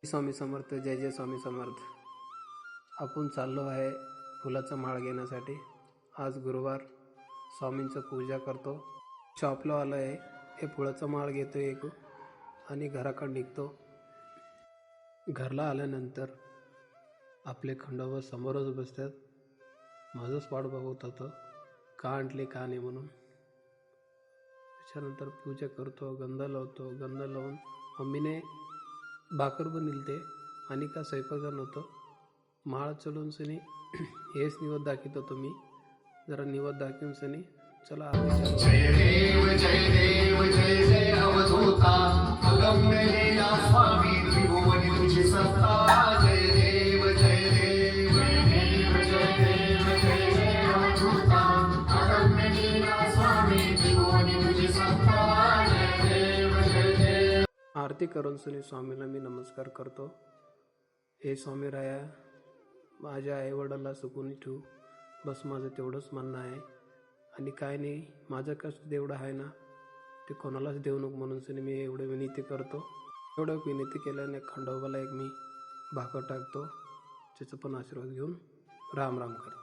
स्वामी समर्थ. जय जय स्वामी समर्थ. आपण चाललो आहे फुलाचा माळ घेण्यासाठी. आज गुरुवार, स्वामींचं पूजा करतो. शॉपला आलो आहे. हे फुलाचा माळ घेतो एक आणि घराकडे निघतो. घरला आल्यानंतर आपले खंडोबा समोरच बसतात. माझंच वाट बघत होतं का आणले का नाही म्हणून. त्याच्यानंतर पूजा करतो, गंध लावतो. गंध लावून मम्मीने भाकर बनवते आणि का स्वयंपाक नव्हतं. माळ चलून सनी हेच निवद दाखवत होतो मी. जरा निवद दाखवून सनी चला जय देव जय देव जय जय अवधूता अगम्य लीला स्वामी त्रिभुवनी तुझी सत्ता. जय देव जय देव जय देव जय देव जय जय अवधूता अगम्य लीला स्वामी त्रिभुवनी तुझी सत्ता. जय देव जय देव. आरती करून सनी स्वामीला मी नमस्कार करतो. हे स्वामी राया, माझ्या आईवडिलाला सुकून ठेवू, बस माझं तेवढंच म्हणणं आहे. आणि काय नाही, माझं कष्ट जेवढं आहे ना ते कोणालाच देऊ नको म्हणून सनी मी एवढं विनंती करतो. एवढं विनंती केल्याने खंडोबाला एक मी भाकर टाकतो. त्याचं पण आशीर्वाद घेऊन राम राम करतो.